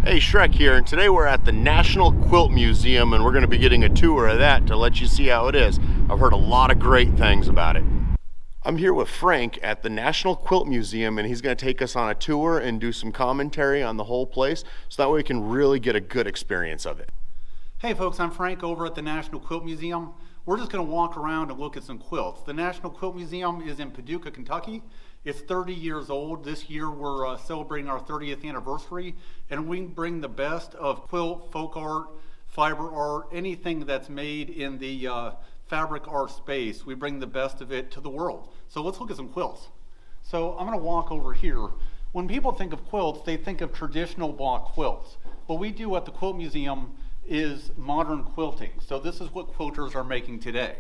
Hey, Shrek here, and today we're at the National Quilt Museum, and we're going to be getting a tour of that to let you see how it is. I've heard a lot of great things about it. I'm here with Frank at the National Quilt Museum, and he's going to take us on a tour and do some commentary on the whole place, so that way we can really get a good experience of it. Hey folks, I'm Frank over at the National Quilt Museum. We're just going to walk around and look at some quilts. The National Quilt Museum is in Paducah, Kentucky. It's 30 years old. This year we're celebrating our 30th anniversary, and we bring the best of quilt, folk art, fiber art, anything that's made in the fabric art space. We bring the best of it to the world. So let's look at some quilts. So I'm going to walk over here. When people think of quilts, they think of traditional block quilts. What we do at the Quilt Museum is modern quilting. So this is what quilters are making today.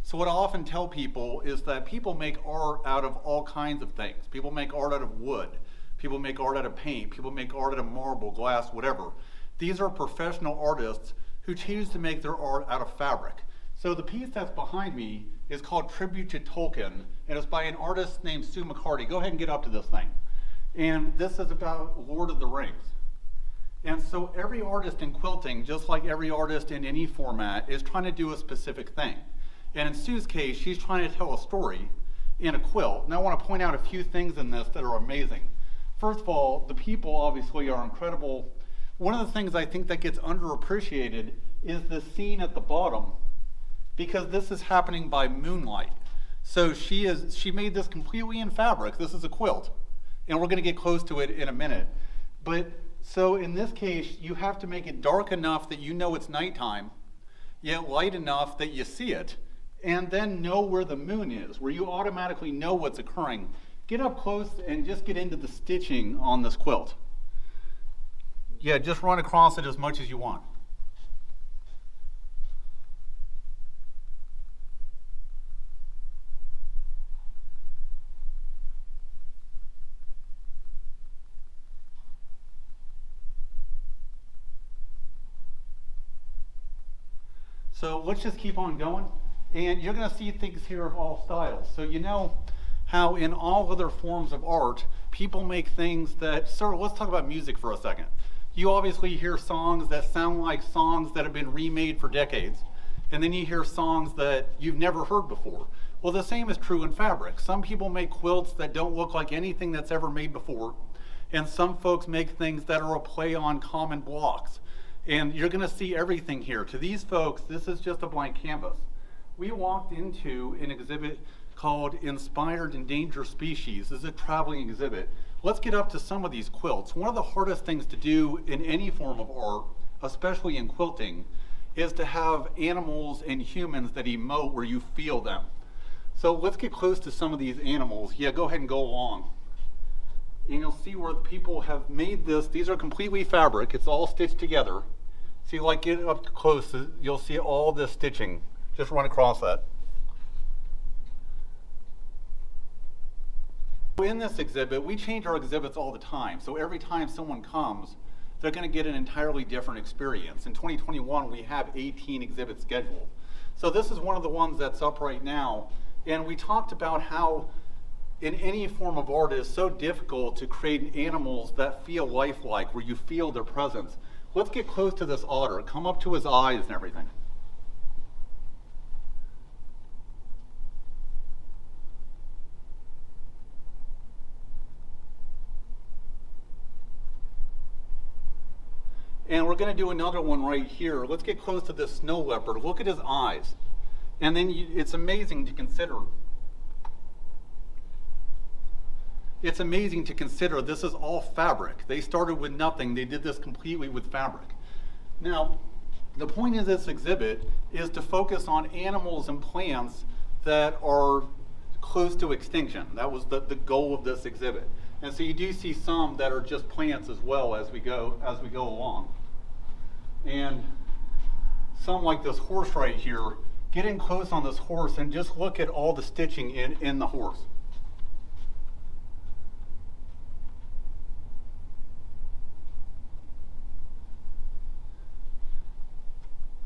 So what I often tell people is that people make art out of all kinds of things. People make art out of wood. People make art out of paint. People make art out of marble, glass, whatever. These are professional artists who choose to make their art out of fabric. So the piece that's behind me is called Tribute to Tolkien, and it's by an artist named Sue McCarty. Go ahead and get up to this thing. And this is about Lord of the Rings. And so every artist in quilting, just like every artist in any format, is trying to do a specific thing. And in Sue's case, she's trying to tell a story in a quilt. And I want to point out a few things in this that are amazing. First of all, the people obviously are incredible. One of the things I think that gets underappreciated is the scene at the bottom, because this is happening by moonlight. So she made this completely in fabric. This is a quilt, and we're going to get close to it in a minute. But so in this case, you have to make it dark enough that you know it's nighttime, yet light enough that you see it, and then know where the moon is, where you automatically know what's occurring. Get up close and just get into the stitching on this quilt. Yeah, just run across it as much as you want. So let's just keep on going. And you're going to see things here of all styles. So you know how in all other forms of art, people make things that, let's talk about music for a second. You obviously hear songs that sound like songs that have been remade for decades. And then you hear songs that you've never heard before. Well, the same is true in fabric. Some people make quilts that don't look like anything that's ever made before. And some folks make things that are a play on common blocks. And you're going to see everything here. To these folks, this is just a blank canvas. We walked into an exhibit called Inspired Endangered Species. This is a traveling exhibit. Let's get up to some of these quilts. One of the hardest things to do in any form of art, especially in quilting, is to have animals and humans that emote where you feel them. So let's get close to some of these animals. Yeah, go ahead and go along. And you'll see where people have made this. These are completely fabric. It's all stitched together. See, like get up close, you'll see all this stitching. Just run across that. In this exhibit, we change our exhibits all the time. So every time someone comes, they're going to get an entirely different experience. In 2021, we have 18 exhibits scheduled. So this is one of the ones that's up right now. And we talked about how in any form of art it is so difficult to create animals that feel lifelike, where you feel their presence. Let's get close to this otter. Come up to his eyes and everything. And we're going to do another one right here. Let's get close to this snow leopard. Look at his eyes. And then it's amazing to consider. It's amazing to consider this is all fabric. They started with nothing. They did this completely with fabric. Now, the point of this exhibit is to focus on animals and plants that are close to extinction. That was the goal of this exhibit. And so you do see some that are just plants as well as we go along. And some like this horse right here, get in close on this horse and just look at all the stitching in the horse.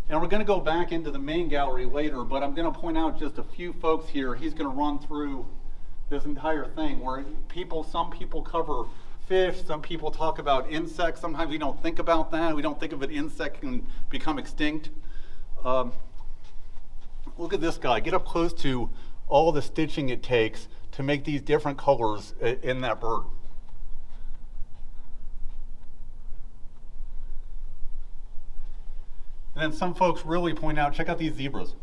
And we're going to go back into the main gallery later, but I'm going to point out just a few folks here. He's going to run through this entire thing where some people cover fish. Some people talk about insects. Sometimes we don't think about that. We don't think of an insect can become extinct. Look at this guy. Get up close to all the stitching it takes to make these different colors in that bird. And then some folks really point out, check out these zebras.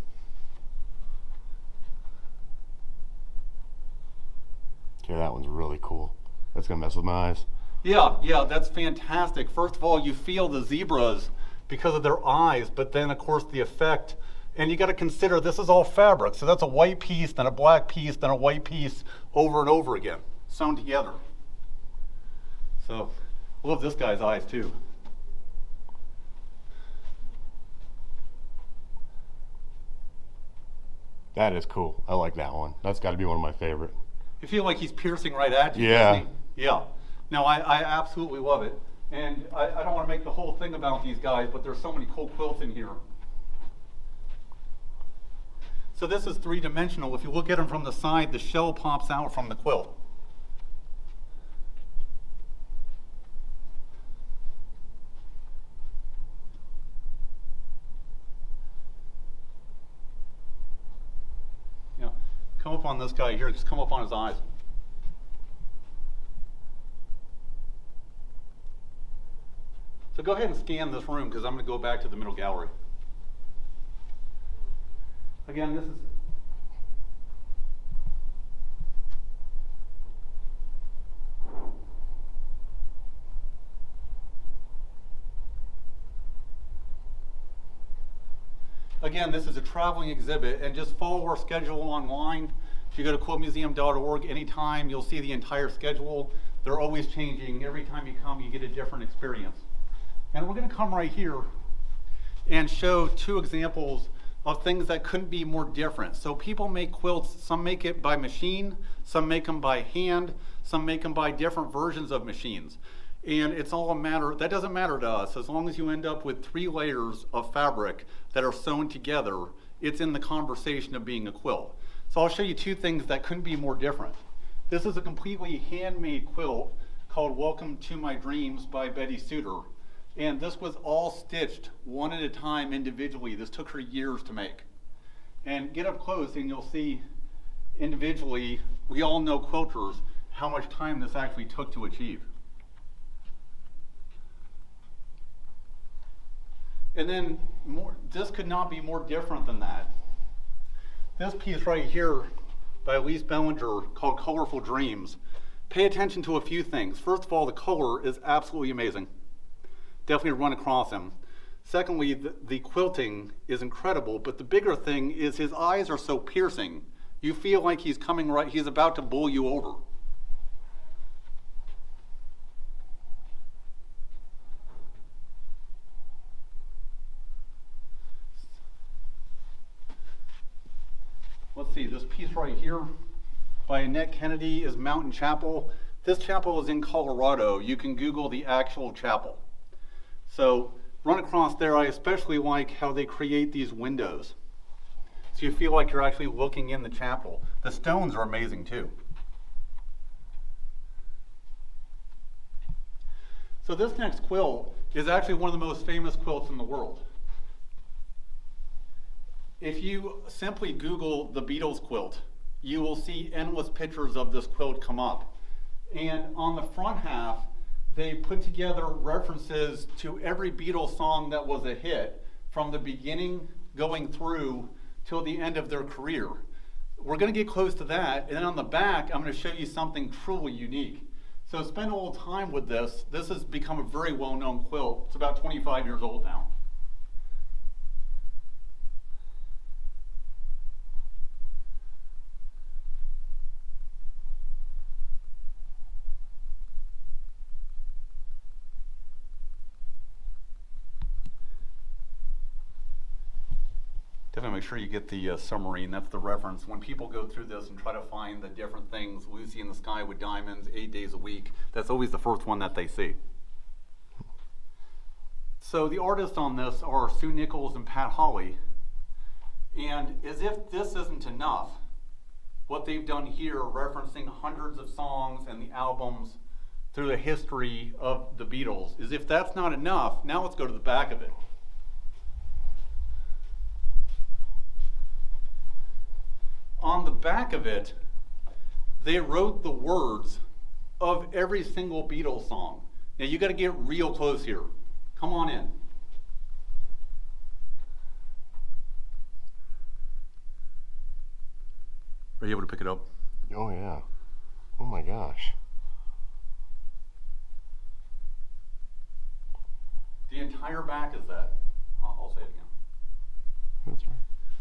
Yeah, that one's really cool. That's gonna mess with my eyes. Yeah, that's fantastic. First of all, you feel the zebras because of their eyes, but then of course the effect, and you got to consider this is all fabric. So that's a white piece, then a black piece, then a white piece over and over again, sewn together. So I love this guy's eyes too. That is cool. I like that one. That's got to be one of my favorite. You feel like he's piercing right at you. Yeah. Doesn't he? Yeah. No, I absolutely love it. And I don't want to make the whole thing about these guys, but there's so many cool quilts in here. So this is three-dimensional. If you look at them from the side, the shell pops out from the quilt. Yeah. Come up on this guy here. Just come up on his eyes. So go ahead and scan this room because I'm going to go back to the middle gallery. Again, this is a traveling exhibit, and just follow our schedule online. If you go to quiltmuseum.org anytime, you'll see the entire schedule. They're always changing. Every time you come, you get a different experience. And we're going to come right here and show two examples of things that couldn't be more different. So people make quilts, some make it by machine, some make them by hand, some make them by different versions of machines. And it's all a matter, that doesn't matter to us, as long as you end up with 3 layers of fabric that are sewn together, it's in the conversation of being a quilt. So I'll show you 2 things that couldn't be more different. This is a completely handmade quilt called Welcome to My Dreams by Betty Suter. And this was all stitched one at a time individually. This took her years to make. And get up close and you'll see individually, we all know quilters, how much time this actually took to achieve. And then this could not be more different than that. This piece right here by Elise Bellinger called Colorful Dreams. Pay attention to a few things. First of all, the color is absolutely amazing. Definitely run across him. Secondly, the quilting is incredible, but the bigger thing is his eyes are so piercing. You feel like he's coming right, he's about to bowl you over. Let's see, this piece right here by Annette Kennedy is Mountain Chapel. This chapel is in Colorado. You can Google the actual chapel. So run across there, I especially like how they create these windows. So you feel like you're actually looking in the chapel. The stones are amazing too. So this next quilt is actually one of the most famous quilts in the world. If you simply Google the Beatles quilt, you will see endless pictures of this quilt come up. And on the front half, they put together references to every Beatles song that was a hit from the beginning going through till the end of their career. We're going to get close to that, and then on the back I'm going to show you something truly unique. So spend a little time with this. This has become a very well-known quilt. It's about 25 years old now. Definitely make sure you get the submarine. That's the reference. When people go through this and try to find the different things, Lucy in the Sky with Diamonds, 8 days a week, that's always the first one that they see. So the artists on this are Sue Nichols and Pat Hawley. And as if this isn't enough, what they've done here, referencing hundreds of songs and the albums through the history of the Beatles. Is if that's not enough, now let's go to the back of it. On the back of it, they wrote the words of every single Beatles song. Now you got to get real close here. Come on in. Are you able to pick it up? Oh yeah. Oh my gosh. The entire back is that. I'll say it again. That's right.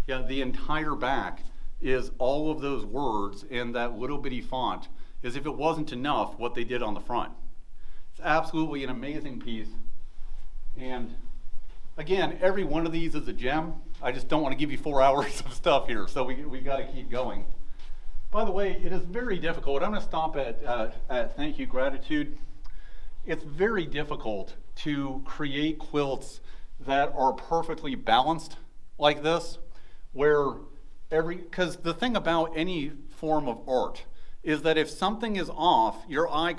Yeah, the entire back is all of those words in that little bitty font, as if it wasn't enough what they did on the front. It's absolutely an amazing piece. And again, every one of these is a gem. I just don't want to give you 4 hours of stuff here, so we got to keep going. By the way, it is very difficult. I'm going to stop at thank you, gratitude. It's very difficult to create quilts that are perfectly balanced like this, where because the thing about any form of art is that if something is off, your eye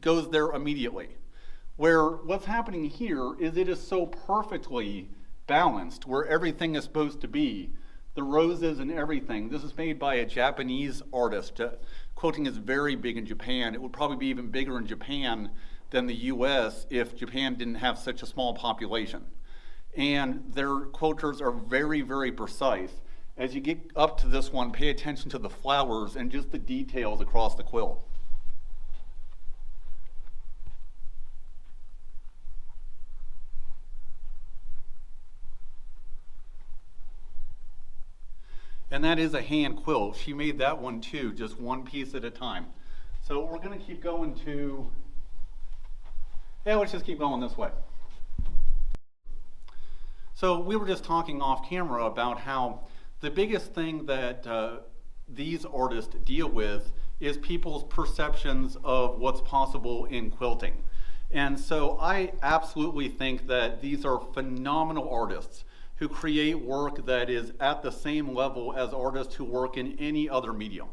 goes there immediately. Where what's happening here is it is so perfectly balanced where everything is supposed to be. The roses and everything. This is made by a Japanese artist. Quilting is very big in Japan. It would probably be even bigger in Japan than the US if Japan didn't have such a small population. And their quilters are very, very precise. As you get up to this one, pay attention to the flowers and just the details across the quilt. And that is a hand quilt. She made that one too, just one piece at a time. So we're going to keep going to, let's just keep going this way. So we were just talking off camera about how the biggest thing that these artists deal with is people's perceptions of what's possible in quilting. And so I absolutely think that these are phenomenal artists who create work that is at the same level as artists who work in any other medium.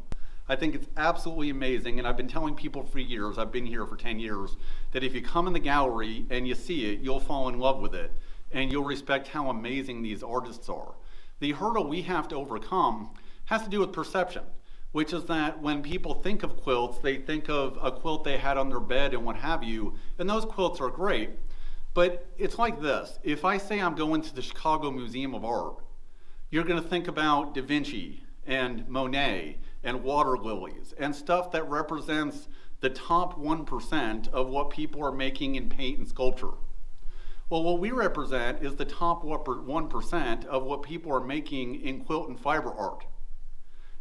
I think it's absolutely amazing, and I've been telling people for years, I've been here for 10 years, that if you come in the gallery and you see it, you'll fall in love with it, and you'll respect how amazing these artists are. The hurdle we have to overcome has to do with perception, which is that when people think of quilts, they think of a quilt they had on their bed and what have you, and those quilts are great. But it's like this. If I say I'm going to the Chicago Museum of Art, you're going to think about Da Vinci and Monet and water lilies and stuff that represents the top 1% of what people are making in paint and sculpture. Well, what we represent is the top 1% of what people are making in quilt and fiber art.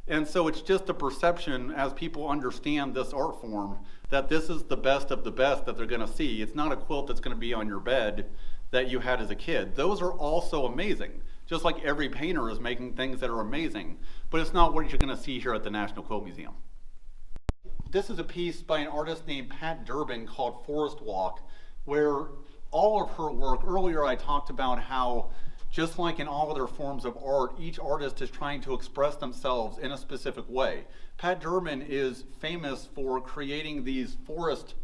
And so it's just a perception as people understand this art form that this is the best of the best that they're going to see. It's not a quilt that's going to be on your bed that you had as a kid. Those are also amazing, just like every painter is making things that are amazing, but it's not what you're going to see here at the National Quilt Museum. This is a piece by an artist named Pat Durbin called Forest Walk, where all of her work, earlier I talked about how just like in all other forms of art, each artist is trying to express themselves in a specific way. Pat Durbin is famous for creating these forest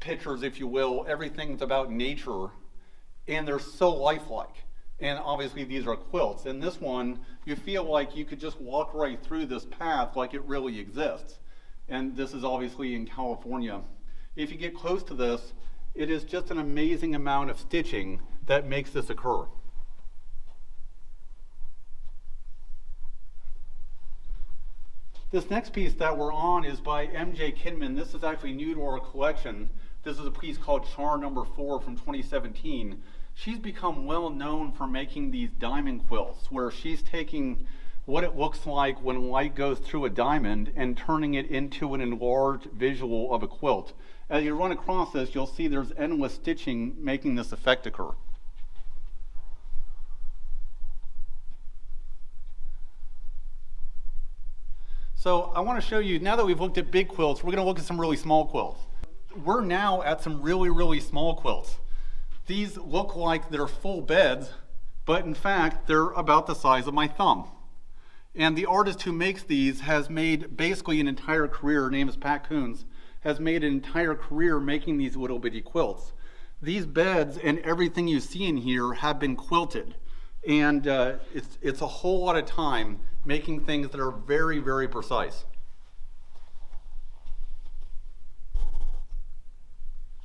pictures, if you will. Everything's about nature, and they're so lifelike. And obviously these are quilts. In this one, you feel like you could just walk right through this path like it really exists. And this is obviously in California. If you get close to this, it is just an amazing amount of stitching that makes this occur. This next piece that we're on is by M.J. Kidman. This is actually new to our collection. This is a piece called Char Number 4 from 2017. She's become well known for making these diamond quilts, where she's taking what it looks like when light goes through a diamond and turning it into an enlarged visual of a quilt. As you run across this, you'll see there's endless stitching making this effect occur. So I want to show you, now that we've looked at big quilts, we're going to look at some really small quilts. We're now at some really, really small quilts. These look like they're full beds, but in fact, they're about the size of my thumb. And the artist who makes these has made basically an entire career. Her name is Pat Coons, has made an entire career making these little bitty quilts. These beds and everything you see in here have been quilted. And it's a whole lot of time making things that are very, very precise.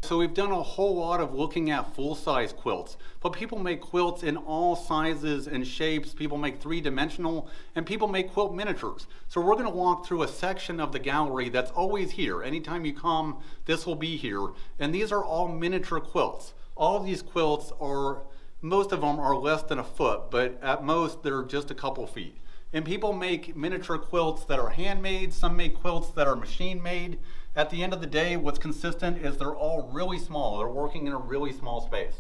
So we've done a whole lot of looking at full-size quilts, but people make quilts in all sizes and shapes. People make three-dimensional, and people make quilt miniatures. So we're going to walk through a section of the gallery that's always here. Anytime you come, this will be here. And these are all miniature quilts. All of these quilts are, most of them are less than a foot, but at most they're just a couple feet. And people make miniature quilts that are handmade. Some make quilts that are machine made. At the end of the day, what's consistent is they're all really small. They're working in a really small space.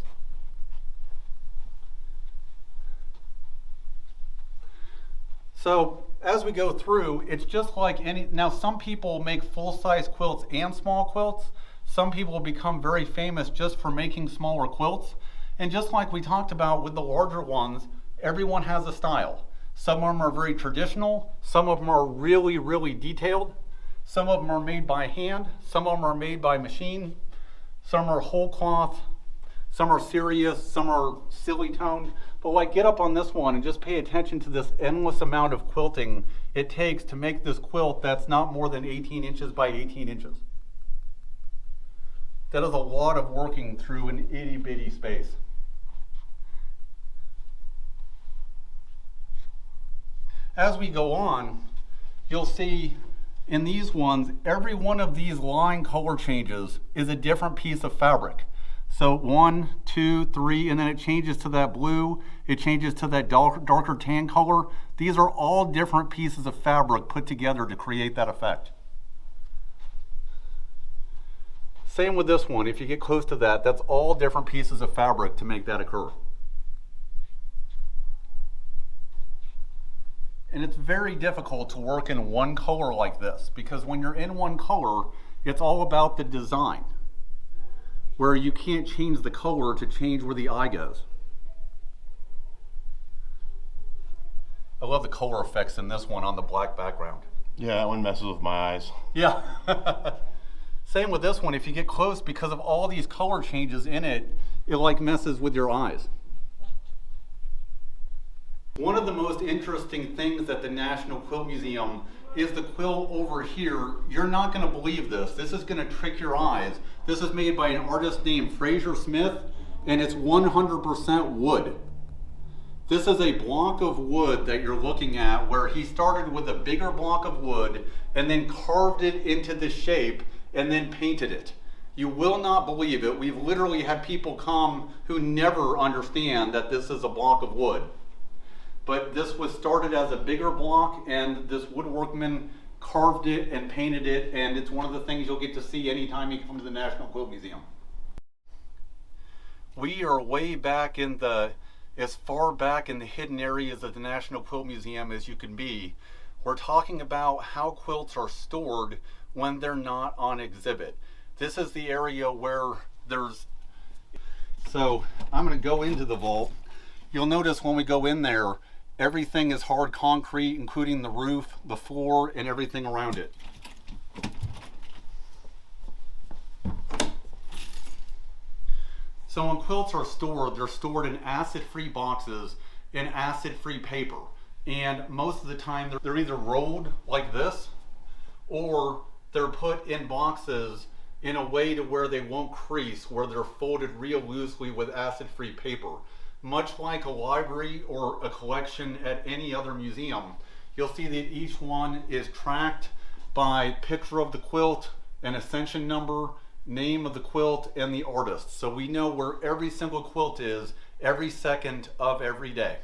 So as we go through, it's just like any, now some people make full-size quilts and small quilts. Some people become very famous just for making smaller quilts. And just like we talked about with the larger ones, everyone has a style. Some of them are very traditional. Some of them are really, really detailed. Some of them are made by hand. Some of them are made by machine. Some are whole cloth. Some are serious. Some are silly toned. But like, get up on this one and just pay attention to this endless amount of quilting it takes to make this quilt that's not more than 18 inches by 18 inches. That is a lot of working through an itty bitty space. As we go on, you'll see in these ones, every one of these line color changes is a different piece of fabric. So 1, 2, 3, and then it changes to that blue, it changes to that darker tan color. These are all different pieces of fabric put together to create that effect. Same with this one. If you get close to that, that's all different pieces of fabric to make that occur. And it's very difficult to work in one color like this, because when you're in one color, it's all about the design, where you can't change the color to change where the eye goes. I love the color effects in this one on the black background. Yeah, that one messes with my eyes. Yeah. Same with this one. If you get close, because of all these color changes in it, it like messes with your eyes. One of the most interesting things at the National Quilt Museum is the quilt over here. You're not going to believe this. This is going to trick your eyes. This is made by an artist named Fraser Smith, and it's 100% wood. This is a block of wood that you're looking at, where he started with a bigger block of wood and then carved it into the shape and then painted it. You will not believe it. We've literally had people come who never understand that this is a block of wood. But this was started as a bigger block, and this woodworkman carved it and painted it, and it's one of the things you'll get to see anytime you come to the National Quilt Museum. We are way back in the, as far back in the hidden areas of the National Quilt Museum as you can be. We're talking about how quilts are stored when they're not on exhibit. This is the area where there's, so I'm going to go into the vault. You'll notice when we go in there, everything is hard concrete, including the roof, the floor, and everything around it. So when quilts are stored, they're stored in acid-free boxes in acid-free paper. And most of the time, they're either rolled like this, or they're put in boxes in a way to where they won't crease, where they're folded real loosely with acid-free paper. Much like a library or a collection at any other museum, you'll see that each one is tracked by picture of the quilt, an ascension number, name of the quilt, and the artist. So we know where every single quilt is every second of every day.